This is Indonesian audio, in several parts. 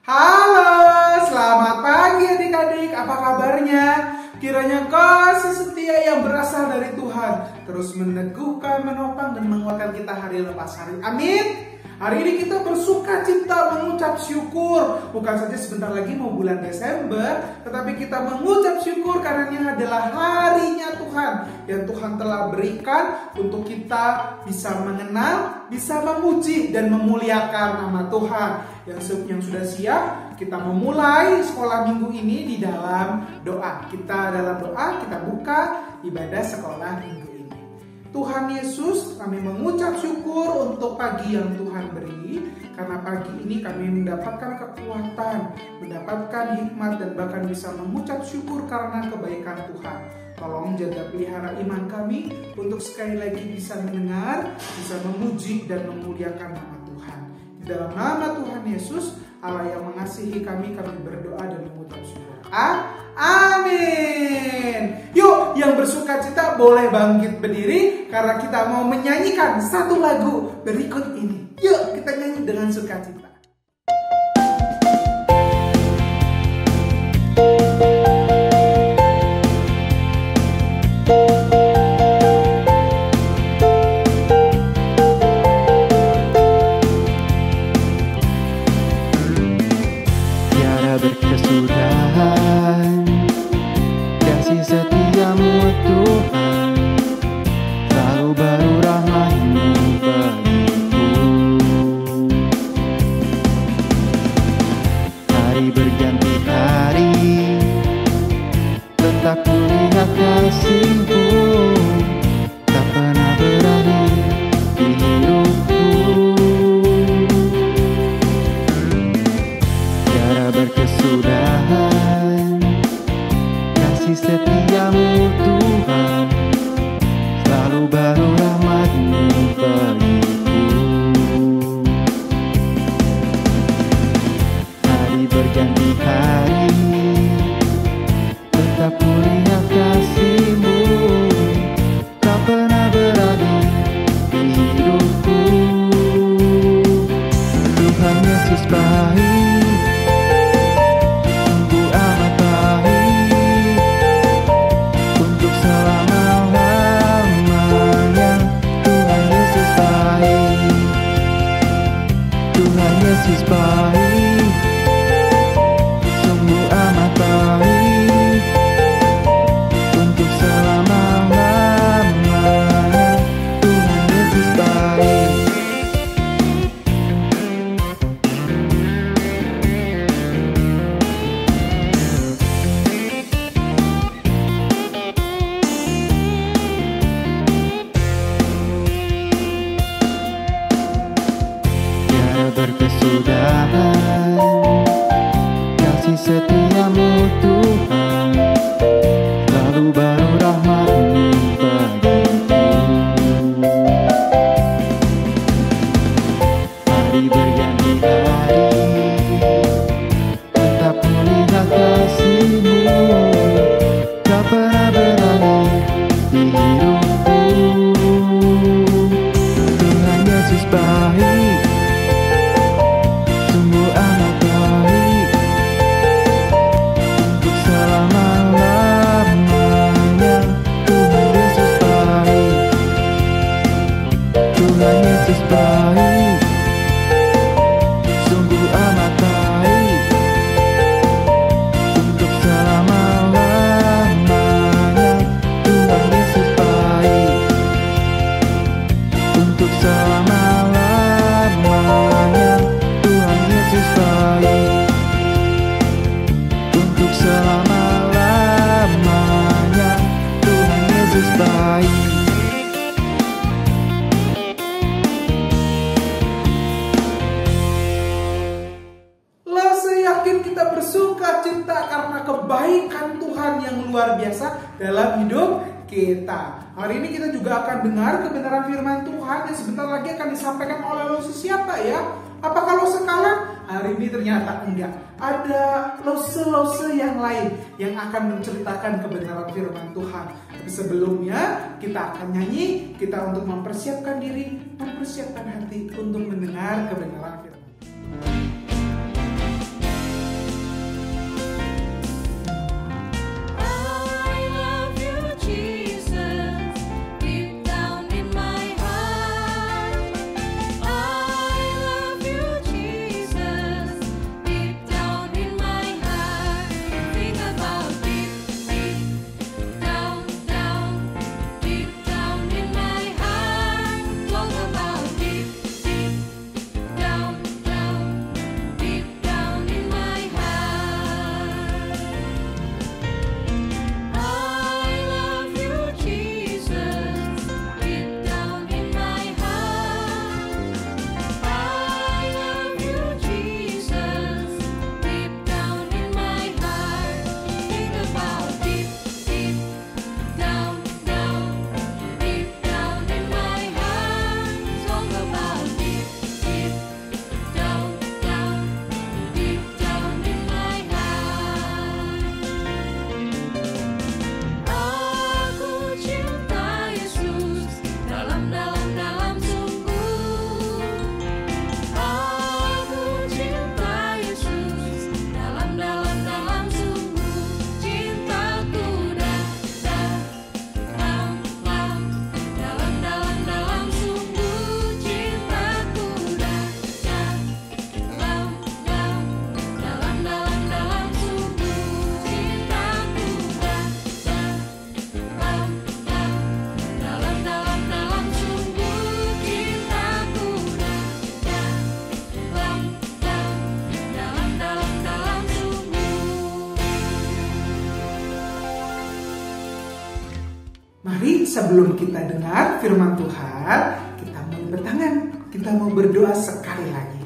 Halo, selamat pagi adik-adik, apa kabarnya? Kiranya kasih setia yang berasal dari Tuhan terus meneguhkan, menopang, dan menguatkan kita hari lepas hari. Amin. Hari ini kita bersuka cita mengucap syukur. Bukan saja sebentar lagi mau bulan Desember, tetapi kita mengucap syukur karena ini adalah harinya Tuhan yang Tuhan telah berikan untuk kita bisa mengenal, bisa memuji dan memuliakan nama Tuhan. Yang sudah siap, kita memulai sekolah minggu ini di dalam doa. Dalam doa kita buka ibadah sekolah minggu ini. Tuhan Yesus, kami mengucap syukur untuk pagi yang Tuhan beri, karena pagi ini kami mendapatkan kekuatan, mendapatkan hikmat, dan bahkan bisa mengucap syukur karena kebaikan Tuhan. Tolong jaga pelihara iman kami untuk sekali lagi bisa mendengar, bisa memuji dan memuliakan nama Tuhan. Di dalam nama Tuhan Yesus, Allah yang mengasihi kami berdoa dan mengucap syukur. Amin. Yuk, yang bersuka cita boleh bangkit berdiri karena kita mau menyanyikan satu lagu berikut ini. Yuk, kita nyanyi dengan sukacita. Tiada berkesudahan kasih setiamu Tuhan, selalu baru rahmat-Mu bagiku. Hari berganti hari, tetap kulihat kasih-Mu, tak pernah berakhir di hidupku. Tiada berkesudahan kasih setiamu Tuhan, selalu baru rahmat-Mu bagiku. Hari berganti hari, tetap kulihat kasih-Mu, tak pernah berakhir di hidupku. Tuhan Yesus baik, sungguh amat baik, untuk selama-lamanya. Tuhan Yesus baik, Tuhan Yesus baik, sungguh amat baik, untuk selama-lamanya. Tuhan Yesus baik. Tiada berkesudahan kasih setiamu Tuhan, selalu baru rahmat-Mu bagiku. Hari berganti hari, tetap kulihat kasih-Mu, tak pernah berakhir di hidupku. Tuhan Yesus baik, sungguh amat baik, untuk selama-lamanya. Tuhan Yesus baik, Tuhan Yesus baik, sungguh amat baik, untuk selama-lamanya. Tuhan Yesus baik, untuk selama-lamanya. Tuhan Yesus baik, untuk selama-lamanya. Tuhan Yesus baik. Lah, saya yakin kita bersuka cita karena kebaikan Tuhan yang luar biasa dalam hidup kita. Hari ini kita juga akan dengar kebenaran firman Tuhan yang sebentar lagi akan disampaikan oleh Lose siapa ya? Apakah Lose sekarang? Hari ini ternyata enggak. Ada Lose yang lain yang akan menceritakan kebenaran firman Tuhan. Tapi sebelumnya kita akan nyanyi, kita untuk mempersiapkan diri, mempersiapkan hati untuk mendengar kebenaran firman. Mari sebelum kita dengar firman Tuhan, kita mau bertangan, kita mau berdoa sekali lagi.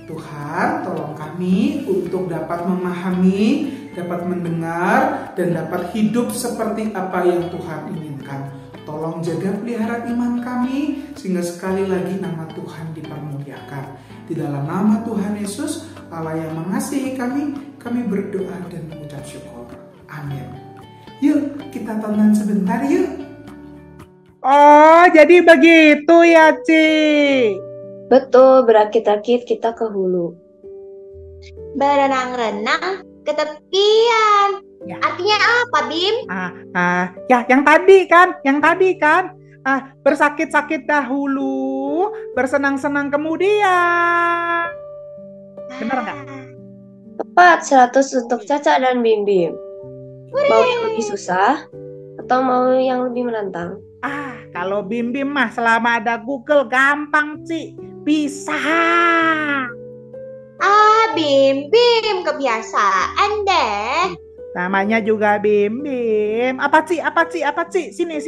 Tuhan, tolong kami untuk dapat memahami, dapat mendengar, dan dapat hidup seperti apa yang Tuhan inginkan. Tolong jaga pelihara iman kami, sehingga sekali lagi nama Tuhan dipermuliakan. Di dalam nama Tuhan Yesus, Allah yang mengasihi kami berdoa dan mengucap syukur. Amin. Yuk, kita tonton sebentar yuk. Oh, jadi begitu ya, Ci? Betul, berakit-akit kita ke hulu. Berenang-renang ke tepian. Ya. Artinya apa, Bim? Ya, yang tadi kan. Bersakit-sakit dahulu, bersenang-senang kemudian. Benar nggak? Tepat, 100 untuk Caca dan Bim Bim. Mau yang lebih susah atau mau yang lebih menantang? Kalau Bim Bim mah selama ada Google gampang, Ci. Bisa. Bim, kebiasaan deh. Namanya juga Bim Bim. Apa Ci? Sini.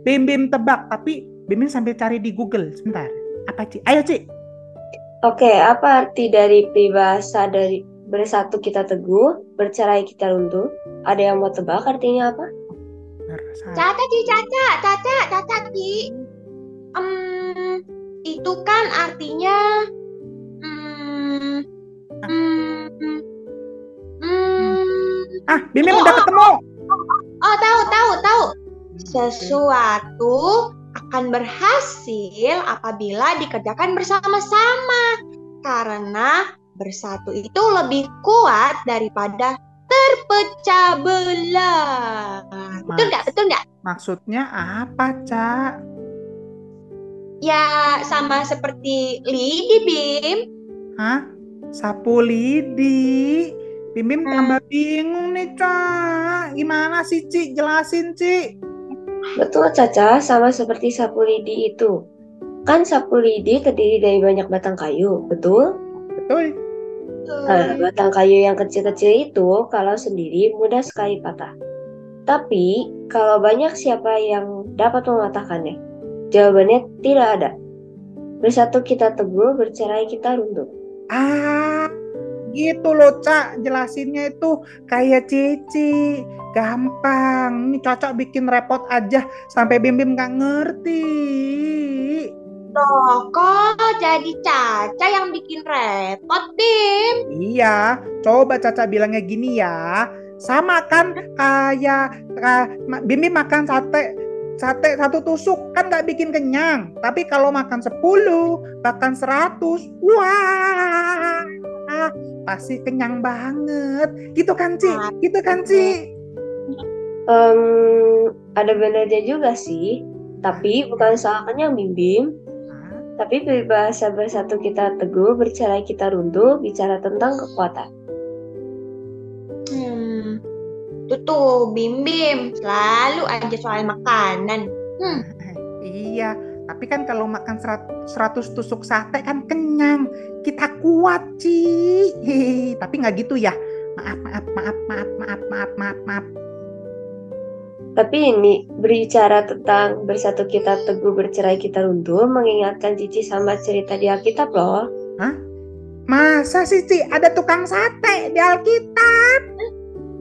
Bim Bim tebak, tapi Bim Bim sambil cari di Google. Sebentar. Apa Ci? Ayo Ci. Oke, apa arti dari peribahasa dari bersatu kita teguh, bercerai kita runtuh? Ada yang mau tebak artinya apa? Caca, Ci. Itu kan artinya Bim Bim udah ketemu. Oh, tahu. Sesuatu akan berhasil apabila dikerjakan bersama-sama. Karena bersatu itu lebih kuat daripada terpecah belah. Betul nggak? Maksudnya apa, Ca? Ya, sama seperti lidi, Bim. Sapu lidi? Bim Bim tambah bingung nih, Ca. Gimana sih, Ci? Jelasin, Ci. Betul, Caca, sama seperti sapu lidi itu. Kan sapu lidi terdiri dari banyak batang kayu, betul? Betul. Batang kayu yang kecil-kecil itu kalau sendiri mudah sekali patah. Tapi kalau banyak, siapa yang dapat mematahkannya? Jawabannya tidak ada. Bersatu kita teguh, bercerai kita runtuh. Gitu loh, Cak. Jelasinnya itu kayak Cici. Gampang. Ini Caca bikin repot aja sampai Bim Bim gak ngerti. Loh, kok jadi Caca yang bikin repot, Bim? Iya, coba Caca bilangnya gini ya. Sama kan kayak Bim Bim makan sate 1 tusuk kan gak bikin kenyang. Tapi kalau makan 10, bahkan 100, wah, pasti kenyang banget. Gitu kan, Ci? Ada benarnya juga sih. Tapi bukan soal kenyang, Bim Bim. Tapi peribahasa bersatu kita teguh, bercerai kita runtuh, bicara tentang kekuatan. Tuh, Bim Bim selalu aja soal makanan. Iya, tapi kan kalau makan 100 tusuk sate kan kenyang. Kita kuat, Ci. Tapi nggak gitu ya. Maaf. Tapi ini berbicara tentang bersatu kita teguh, bercerai kita runtuh, mengingatkan Cici sama cerita di Alkitab loh. Masa sih, Ci? Ada tukang sate di Alkitab?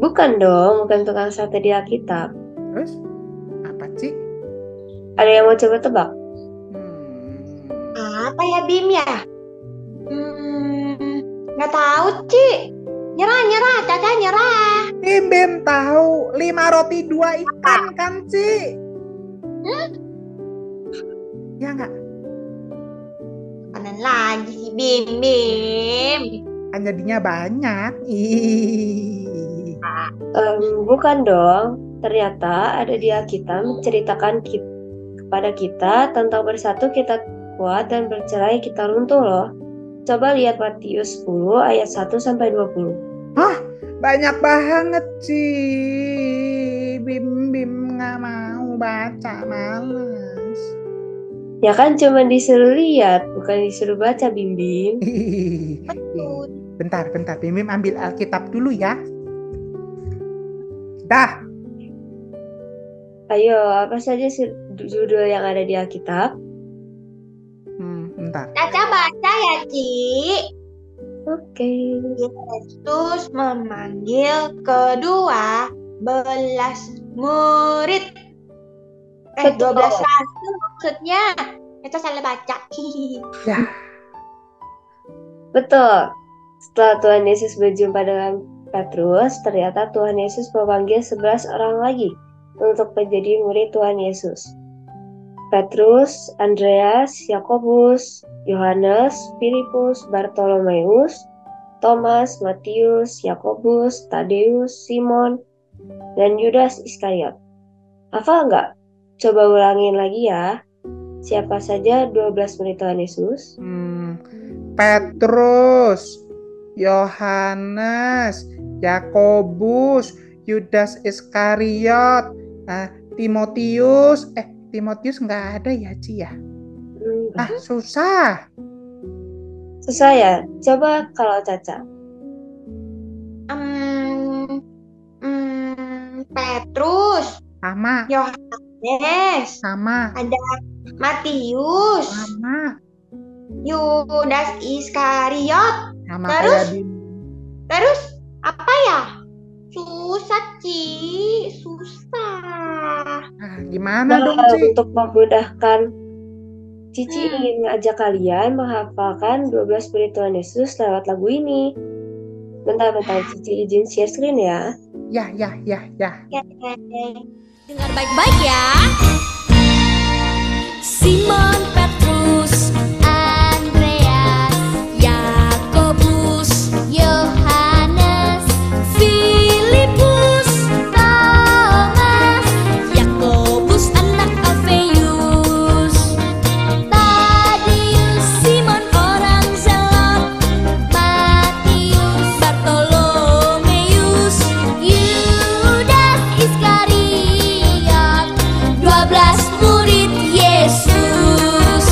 Bukan dong, bukan tukang sate di Alkitab. Terus apa, Ci? Ada yang mau coba tebak? Apa ya, Bim ya? Nggak tahu, Ci. Nyerah, Caca nyerah. Bim Bim tahu 5 roti 2 ikan kan, Ci? Ya nggak? Makanan lagi sih, Bim Bim. Kan jadinya banyak. Bukan dong. Ternyata ada di Alkitab menceritakan kepada kita tentang bersatu kita kuat dan bercerai kita runtuh loh. Coba lihat Matius 10 ayat 1-20. Banyak banget sih. Bim Bim nggak mau baca, males. Ya kan cuma disuruh lihat, bukan disuruh baca, Bim Bim. Bentar, Bim Bim ambil Alkitab dulu ya. Dah. Ayo, apa saja judul yang ada di Alkitab? Bentar. Caca baca ya, Ci. Oke. Yesus memanggil kedua belas murid. 12 Betul. rasul maksudnya. Caca salah baca. Ya, Betul. Setelah Tuhan Yesus berjumpa dengan Petrus, ternyata Tuhan Yesus memanggil 11 orang lagi untuk menjadi murid Tuhan Yesus. Petrus, Andreas, Yakobus, Yohanes, Filipus, Bartolomeus, Thomas, Matius, Yakobus, Tadeus, Simon, dan Yudas Iskariot. Hafal nggak? Coba ulangin lagi ya. Siapa saja 12 murid Tuhan Yesus? Petrus, Yohanes, Yakobus, Yudas Iskariot, Timotius. Timotius nggak ada ya, Ci ya? Susah. Susah ya? Coba kalau Caca. Petrus, Sama. Yohanes, Sama. ada Matius, Sama. Yudas Iskariot. Sama Terus? kayak Terus apa ya? Susah, Ci. Susah. Gimana dong, Ci? Untuk memudahkan, Cici ingin ngajak kalian menghafalkan 12 murid Tuhan Yesus lewat lagu ini. Bentar, Cici izin share screen ya. Ya. Dengar baik-baik ya. Simon Petrus, Andreas, Yakobus, Yohanes, Filipus, Thomas, Yakobus anak Alfeus, Tadeus, Simon orang Zelot, Matius, Bartolomeus, Yudas Iskariot, 12 murid Yesus.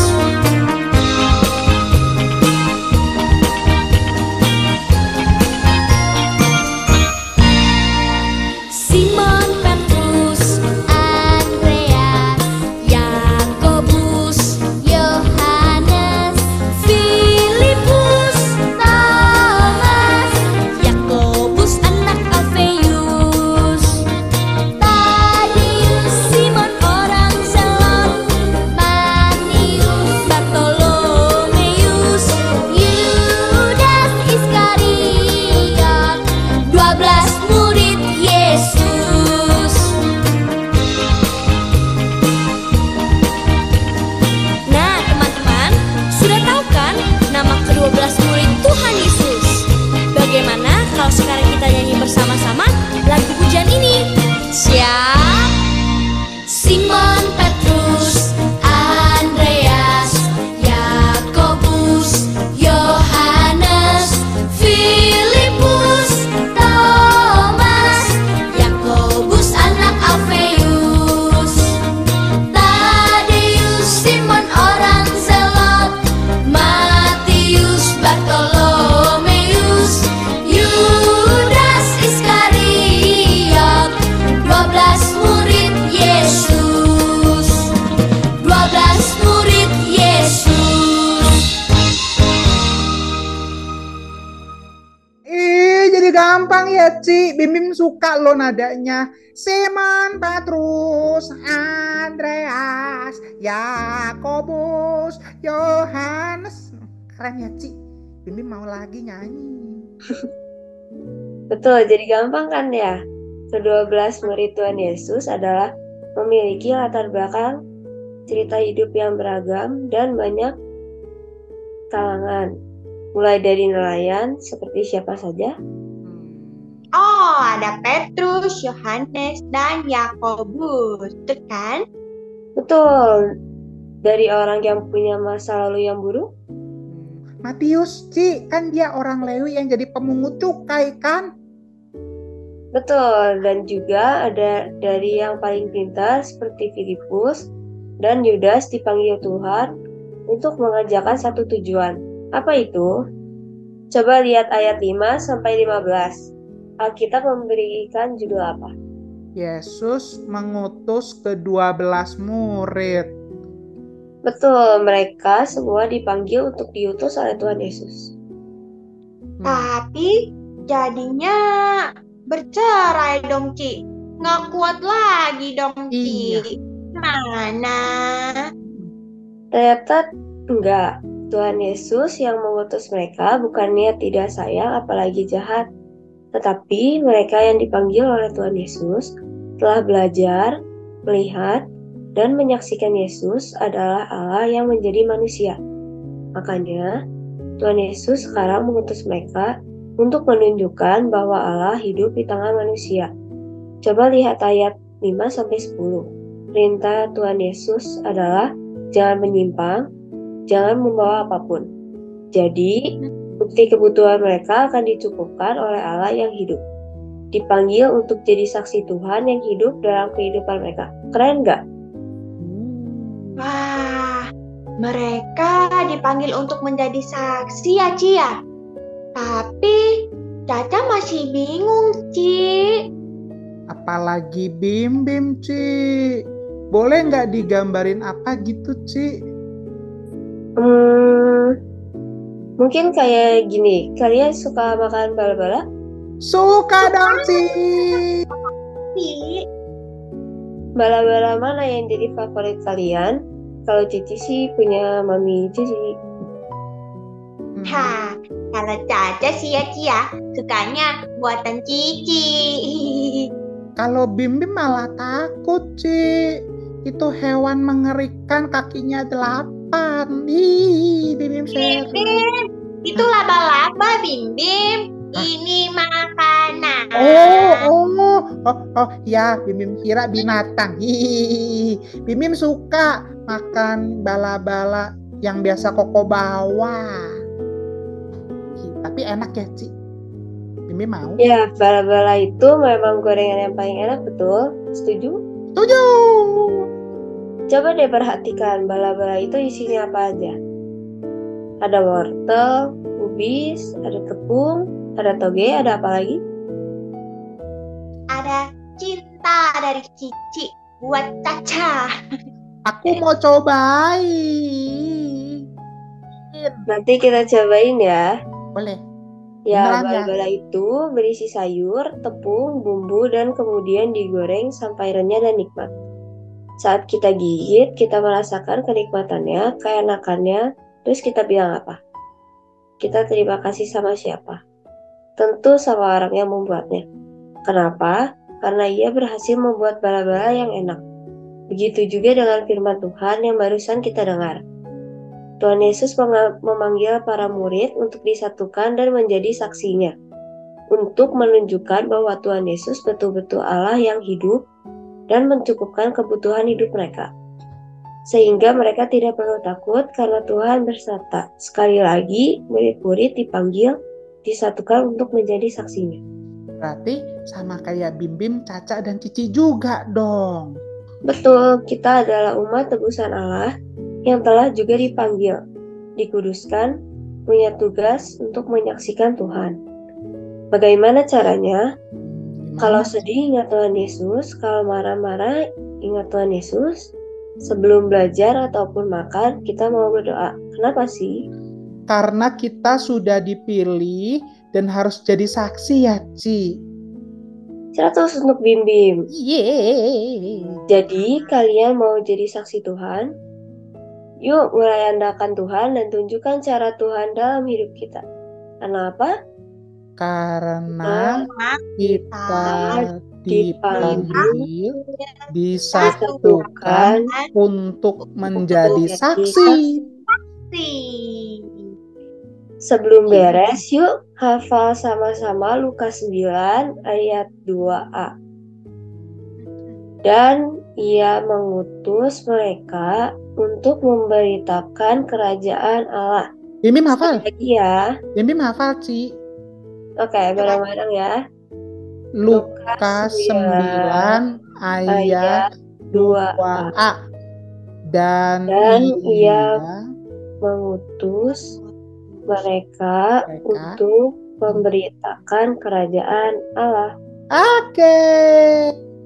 Simon Petrus, Andreas, Yakobus, Yohanes, Filipus, Thomas, Yakobus anak Alfeus, Tadeus, Simon orang Zelot, Matius, Bartolomeus, Yudas Iskariot, 12 murid Yesus. Nah, teman-teman, sudah tahu kan nama ke-12 murid Tuhan Yesus? Bagaimana kalau sekarang kita nyanyi bersama-sama lagu pujian ini? Siap? Simon Petrus, Andreas, Yakobus, Yohanes, Filipus, Thomas, Yakobus anak Alfeus, Tadeus, Simon orang Zelot, Matius, Bartolomeus, Yudas Iskariot, 12 murid Yesus, 12 murid Yesus. Jadi gampang ya, Ci. Bim suka lo nadanya. Simon Petrus, Andreas, Yakobus, Yohanes. Keren ya, Ci. Bim mau lagi nyanyi. Betul, jadi gampang kan ya? Ke-12 murid Tuhan Yesus adalah memiliki latar belakang cerita hidup yang beragam dan banyak kalangan. Mulai dari nelayan seperti siapa saja? Oh, ada Petrus, Yohanes, dan Yakobus. Tuh kan? Betul, dari orang yang punya masa lalu yang buruk. Matius, Ci, kan dia orang Lewi yang jadi pemungut cukai kan? Betul, dan juga ada dari yang paling pintar seperti Filipus dan Yudas dipanggil Tuhan untuk mengerjakan satu tujuan. Apa itu? Coba lihat ayat 5-15. Alkitab memberikan judul apa? Yesus mengutus ke-12 murid. Betul, mereka semua dipanggil untuk diutus oleh Tuhan Yesus. Tapi jadinya bercerai dong, Ci. Nggak kuat lagi dong, Ci. Iya. Mana? Ternyata enggak. Tuhan Yesus yang mengutus mereka bukannya tidak sayang apalagi jahat. Tetapi mereka yang dipanggil oleh Tuhan Yesus telah belajar, melihat, dan menyaksikan Yesus adalah Allah yang menjadi manusia. Makanya Tuhan Yesus sekarang mengutus mereka untuk menunjukkan bahwa Allah hidup di tengah manusia. Coba lihat ayat 5-10. Perintah Tuhan Yesus adalah jangan menyimpang, jangan membawa apapun. Jadi, bukti kebutuhan mereka akan dicukupkan oleh Allah yang hidup. Dipanggil untuk jadi saksi Tuhan yang hidup dalam kehidupan mereka. Keren nggak? Wah, mereka dipanggil untuk menjadi saksi ya, Ci ya. Tapi Caca masih bingung, Ci. Apalagi Bim, Ci. Boleh nggak digambarin apa gitu, Ci? Mungkin kayak gini. Kalian suka makan bala-bala? Suka dong, Ci. Ci, Bala-bala mana yang jadi favorit kalian? Kalau Cici sih punya Mami Cici. kalau Caca sih ya, Ci ya, sukanya buatan Cici. Kalau Bim malah takut, Ci. Itu hewan mengerikan, kakinya 8. Ih, Bim seru. Bim, itu laba-laba, Bim. Ini makanan. Ya, Bim kira binatang. Bim suka makan bala-bala yang biasa Koko bawa. Tapi enak ya, Ci? Bim mau? Ya, bala-bala itu memang gorengan yang paling enak, betul? Setuju? Setuju. Coba deh perhatikan bala-bala itu isinya apa aja. Ada wortel, kubis, ada tepung, ada toge, ada apa lagi? Ada cinta dari Cici buat Caca. Aku mau cobain. Nanti kita cobain ya. Boleh. Ya, Beneran ya? bala-bala itu berisi sayur, tepung, bumbu, dan kemudian digoreng sampai renyah dan nikmat. Saat kita gigit, kita merasakan kenikmatannya, keenakannya, terus kita bilang apa? Kita terima kasih sama siapa? Tentu sama orang yang membuatnya. Kenapa? Karena ia berhasil membuat bala-bala yang enak. Begitu juga dengan firman Tuhan yang barusan kita dengar. Tuhan Yesus memanggil para murid untuk disatukan dan menjadi saksinya, untuk menunjukkan bahwa Tuhan Yesus betul-betul Allah yang hidup dan mencukupkan kebutuhan hidup mereka. Sehingga mereka tidak perlu takut karena Tuhan berserta. Sekali lagi, murid-murid dipanggil, disatukan untuk menjadi saksinya. Berarti sama kayak Bim, Caca, dan Cici juga dong. Betul, kita adalah umat tebusan Allah yang telah juga dipanggil, dikuduskan, punya tugas untuk menyaksikan Tuhan. Bagaimana caranya? Kalau sedih ingat Tuhan Yesus, kalau marah-marah ingat Tuhan Yesus. Sebelum belajar ataupun makan, kita mau berdoa. Kenapa sih? Karena kita sudah dipilih dan harus jadi saksi ya, Ci. 100 untuk Bim. Yeay. Jadi kalian mau jadi saksi Tuhan? Yuk mulai andalkan Tuhan dan tunjukkan cara Tuhan dalam hidup kita. Karena apa? Karena kita dipanggil, disatukan untuk menjadi saksi. Sebelum beres, yuk hafal sama-sama Lukas 9 ayat 2a. Dan ia mengutus mereka untuk memberitakan kerajaan Allah. Bim hafal? Lagi ya. Bim hafal, Ci. Oke, bareng-bareng ya. Lukas 9 ayat 2a. Dan ia mengutus mereka untuk memberitakan kerajaan Allah. Oke.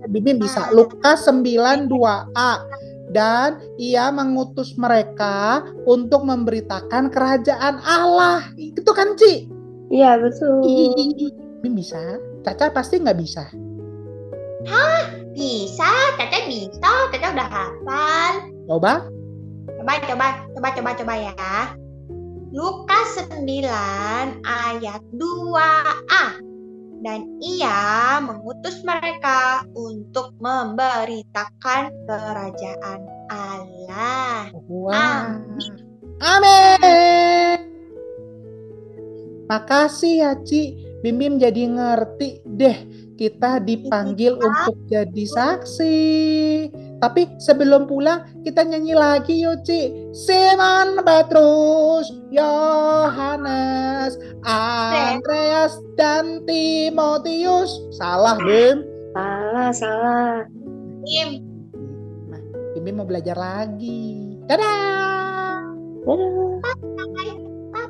Bimbing bisa. Lukas 9:2a. Dan ia mengutus mereka untuk memberitakan kerajaan Allah. Itu kan, Ci? Iya, betul. Bimbing bisa. Caca pasti nggak bisa. Bisa, Caca bisa. Caca udah hafal. Coba. Coba ya. Lukas 9 ayat 2a. Dan ia mengutus mereka untuk memberitakan kerajaan Allah. Wah. Amin. Makasih ya, Ci. Bim jadi ngerti deh. Kita dipanggil untuk jadi saksi. Tapi sebelum pulang kita nyanyi lagi yuk, Ci. Simon Petrus, Yohanes, Andreas, dan Timotius. Salah, Bim. Salah. Bim. Nah, Bim mau belajar lagi. Dadah.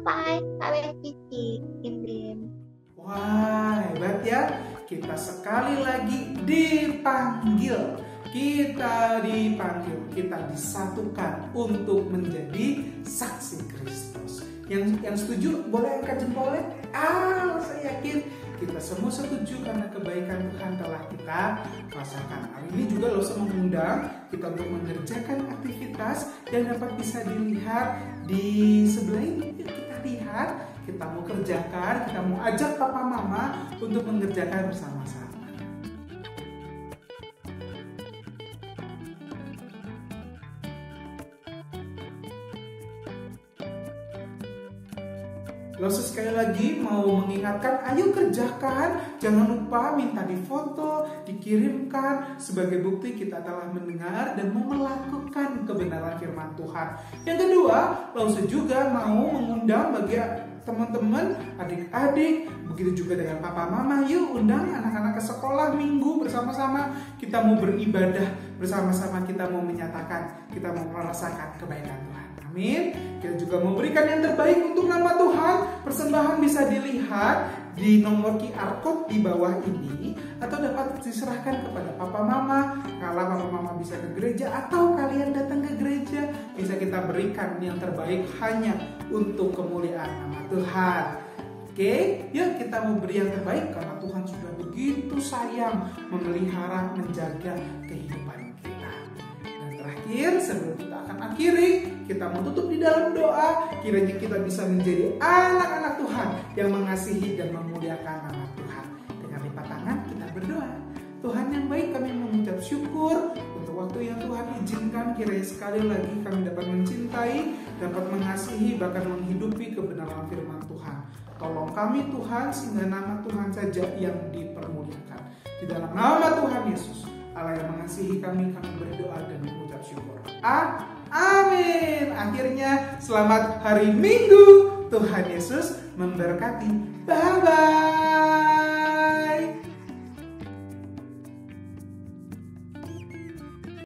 Bye. Sampai Cici. Bim. Wah, hebat ya. Kita sekali lagi dipanggil. Kita disatukan untuk menjadi saksi Kristus. Yang setuju boleh angkat jempolnya. Saya yakin kita semua setuju karena kebaikan Tuhan telah kita rasakan. Hari ini juga Losa mengundang kita untuk mengerjakan aktivitas yang dapat bisa dilihat di sebelah ini. Yuk kita lihat, kita mau kerjakan, kita mau ajak papa mama untuk mengerjakan bersama-sama. Lalu sekali lagi mau mengingatkan, ayo kerjakan, jangan lupa minta difoto, dikirimkan sebagai bukti kita telah mendengar dan mau melakukan kebenaran firman Tuhan. Yang kedua, Lalu juga mau mengundang bagi teman-teman, adik-adik, begitu juga dengan papa mama, yuk undang anak-anak ke sekolah minggu bersama-sama, kita mau beribadah bersama-sama, kita mau menyatakan, kita mau merasakan kebaikan Tuhan. Amin. Kita juga mau berikan yang terbaik untuk nama Tuhan. Persembahan bisa dilihat di nomor QR code di bawah ini atau dapat diserahkan kepada papa mama. Kalau papa mama bisa ke gereja atau kalian datang ke gereja, bisa kita berikan yang terbaik hanya untuk kemuliaan nama Tuhan. Oke, yuk kita mau beri yang terbaik karena Tuhan sudah begitu sayang memelihara, menjaga kehidupan kita. Dan terakhir, sebelum kita akan akhiri, kita mau tutup di dalam doa. Kiranya kita bisa menjadi anak-anak Tuhan yang mengasihi dan memuliakan nama Tuhan. Dengan lipat tangan kita berdoa. Tuhan yang baik, kami mengucap syukur untuk waktu yang Tuhan izinkan. Kiranya sekali lagi kami dapat mencintai, dapat mengasihi, bahkan menghidupi kebenaran firman Tuhan. Tolong kami Tuhan, sehingga nama Tuhan saja yang dipermuliakan. Di dalam nama Tuhan Yesus, Allah yang mengasihi kami berdoa dan mengucap syukur. Amin. Akhirnya selamat hari Minggu. Tuhan Yesus memberkati. Bye-bye.